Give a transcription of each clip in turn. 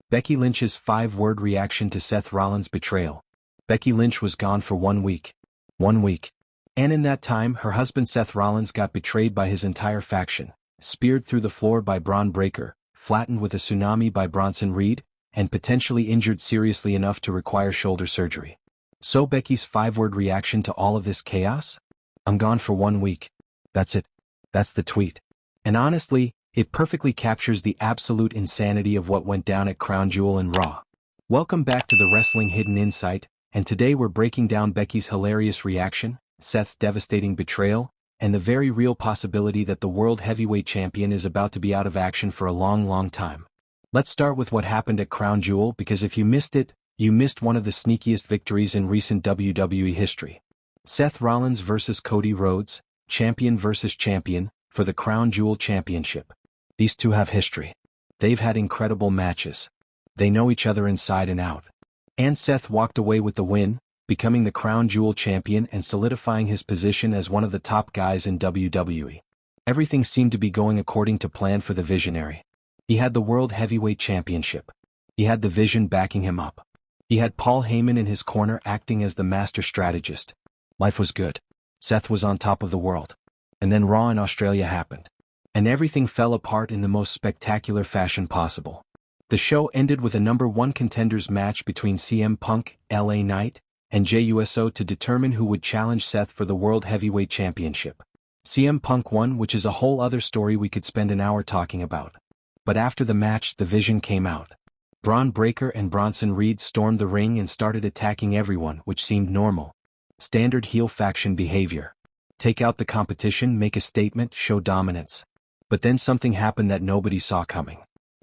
Becky Lynch's 5-word reaction to Seth Rollins' betrayal. Becky Lynch was gone for 1 week. 1 week. And in that time, her husband Seth Rollins got betrayed by his entire faction, speared through the floor by Bron Breakker, flattened with a tsunami by Bronson Reed, and potentially injured seriously enough to require shoulder surgery. So Becky's 5-word reaction to all of this chaos? I'm gone for 1 week. That's it. That's the tweet. And honestly, it perfectly captures the absolute insanity of what went down at Crown Jewel and Raw. Welcome back to the Wrestling Hidden Insight, and today we're breaking down Becky's hilarious reaction, Seth's devastating betrayal, and the very real possibility that the World Heavyweight Champion is about to be out of action for a long time. Let's start with what happened at Crown Jewel, because if you missed it, you missed one of the sneakiest victories in recent WWE history. Seth Rollins vs. Cody Rhodes, champion versus champion, for the Crown Jewel Championship. These two have history. They've had incredible matches. They know each other inside and out. And Seth walked away with the win, becoming the Crown Jewel Champion and solidifying his position as one of the top guys in WWE. Everything seemed to be going according to plan for the visionary. He had the World Heavyweight Championship. He had the Vision backing him up. He had Paul Heyman in his corner acting as the master strategist. Life was good. Seth was on top of the world. And then Raw in Australia happened. And everything fell apart in the most spectacular fashion possible. The show ended with a #1 contenders match between CM Punk, LA Knight, and Jey Uso to determine who would challenge Seth for the World Heavyweight Championship. CM Punk won, which is a whole other story we could spend an hour talking about. But after the match, the Vision came out. Bron Breakker and Bronson Reed stormed the ring and started attacking everyone, which seemed normal. Standard heel faction behavior. Take out the competition, make a statement, show dominance. But then something happened that nobody saw coming.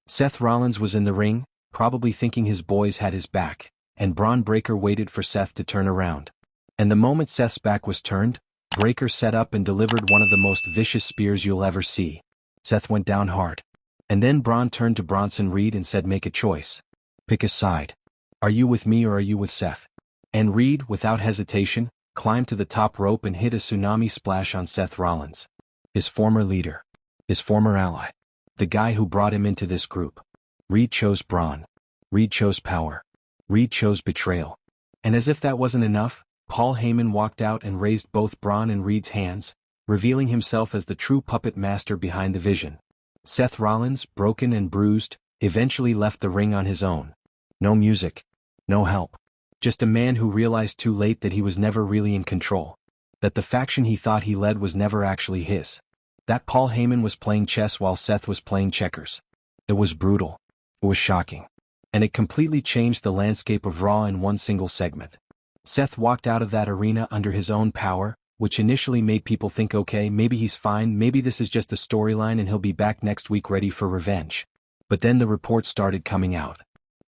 Seth Rollins was in the ring, probably thinking his boys had his back, and Bron Breakker waited for Seth to turn around. And the moment Seth's back was turned, Breakker set up and delivered one of the most vicious spears you'll ever see. Seth went down hard. And then Bron turned to Bronson Reed and said, "Make a choice. Pick a side. Are you with me or are you with Seth?" And Reed, without hesitation, climbed to the top rope and hit a tsunami splash on Seth Rollins. His former leader. His former ally. The guy who brought him into this group. Reed chose Bron. Reed chose power. Reed chose betrayal. And as if that wasn't enough, Paul Heyman walked out and raised both Bron and Reed's hands, revealing himself as the true puppet master behind the Vision. Seth Rollins, broken and bruised, eventually left the ring on his own. No music. No help. Just a man who realized too late that he was never really in control. That the faction he thought he led was never actually his. That Paul Heyman was playing chess while Seth was playing checkers. It was brutal. It was shocking. And it completely changed the landscape of Raw in one single segment. Seth walked out of that arena under his own power, which initially made people think, okay, maybe he's fine, maybe this is just a storyline and he'll be back next week ready for revenge. But then the reports started coming out.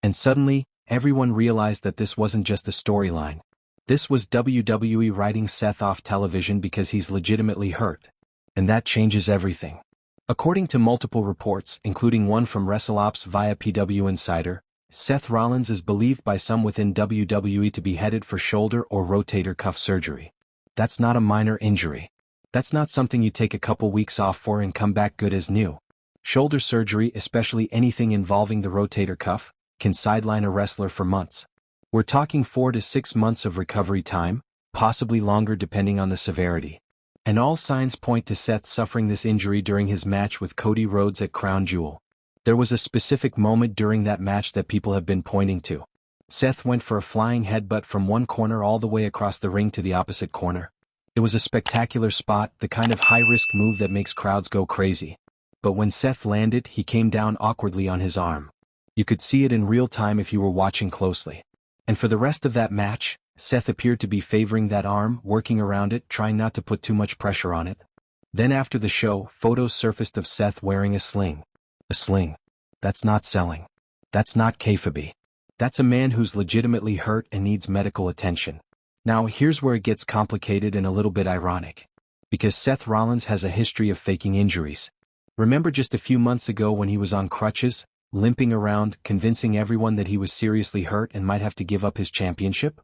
And suddenly, everyone realized that this wasn't just a storyline. This was WWE writing Seth off television because he's legitimately hurt. And that changes everything. According to multiple reports, including one from WrestleOps via PW Insider, Seth Rollins is believed by some within WWE to be headed for shoulder or rotator cuff surgery. That's not a minor injury. That's not something you take a couple weeks off for and come back good as new. Shoulder surgery, especially anything involving the rotator cuff, can sideline a wrestler for months. We're talking 4 to 6 months of recovery time, possibly longer depending on the severity. And all signs point to Seth suffering this injury during his match with Cody Rhodes at Crown Jewel. There was a specific moment during that match that people have been pointing to. Seth went for a flying headbutt from one corner all the way across the ring to the opposite corner. It was a spectacular spot, the kind of high-risk move that makes crowds go crazy. But when Seth landed, he came down awkwardly on his arm. You could see it in real time if you were watching closely. And for the rest of that match, Seth appeared to be favoring that arm, working around it, trying not to put too much pressure on it. Then after the show, photos surfaced of Seth wearing a sling. A sling. That's not selling. That's not kayfabe. That's a man who's legitimately hurt and needs medical attention. Now here's where it gets complicated and a little bit ironic. Because Seth Rollins has a history of faking injuries. Remember just a few months ago when he was on crutches, limping around, convincing everyone that he was seriously hurt and might have to give up his championship?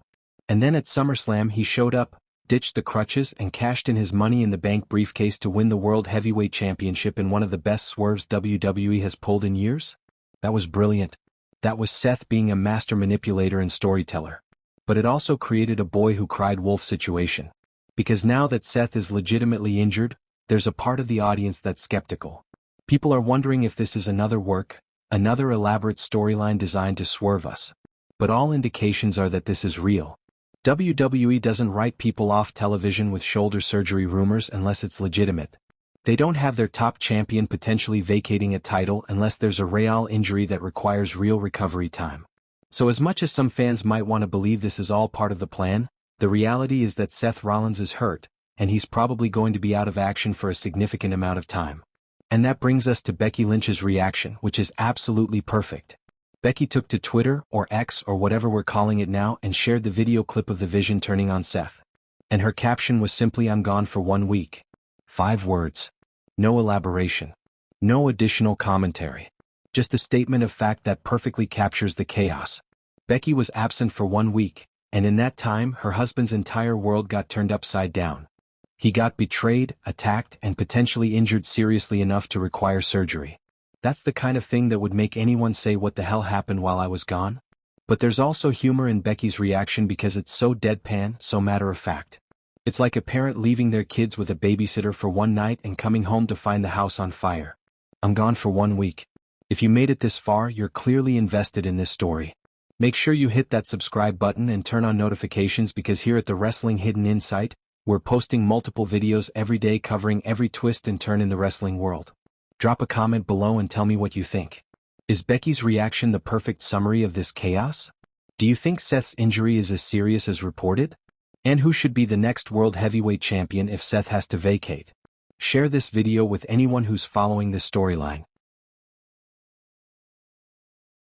And then at SummerSlam he showed up, ditched the crutches and cashed in his Money in the Bank briefcase to win the World Heavyweight Championship in one of the best swerves WWE has pulled in years? That was brilliant. That was Seth being a master manipulator and storyteller. But it also created a boy who cried wolf situation. Because now that Seth is legitimately injured, there's a part of the audience that's skeptical. People are wondering if this is another work, another elaborate storyline designed to swerve us. But all indications are that this is real. WWE doesn't write people off television with shoulder surgery rumors unless it's legitimate. They don't have their top champion potentially vacating a title unless there's a real injury that requires real recovery time. So as much as some fans might want to believe this is all part of the plan, the reality is that Seth Rollins is hurt, and he's probably going to be out of action for a significant amount of time. And that brings us to Becky Lynch's reaction, which is absolutely perfect. Becky took to Twitter, or X or whatever we're calling it now, and shared the video clip of the Vision turning on Seth. And her caption was simply, "I'm gone for 1 week." 5 words. No elaboration. No additional commentary. Just a statement of fact that perfectly captures the chaos. Becky was absent for 1 week, and in that time her husband's entire world got turned upside down. He got betrayed, attacked, and potentially injured seriously enough to require surgery. That's the kind of thing that would make anyone say, "What the hell happened while I was gone?" But there's also humor in Becky's reaction because it's so deadpan, so matter-of-fact. It's like a parent leaving their kids with a babysitter for one night and coming home to find the house on fire. I'm gone for 1 week. If you made it this far, you're clearly invested in this story. Make sure you hit that subscribe button and turn on notifications, because here at the Wrestling Hidden Insight, we're posting multiple videos every day covering every twist and turn in the wrestling world. Drop a comment below and tell me what you think. Is Becky's reaction the perfect summary of this chaos? Do you think Seth's injury is as serious as reported? And who should be the next World Heavyweight Champion if Seth has to vacate? Share this video with anyone who's following this storyline.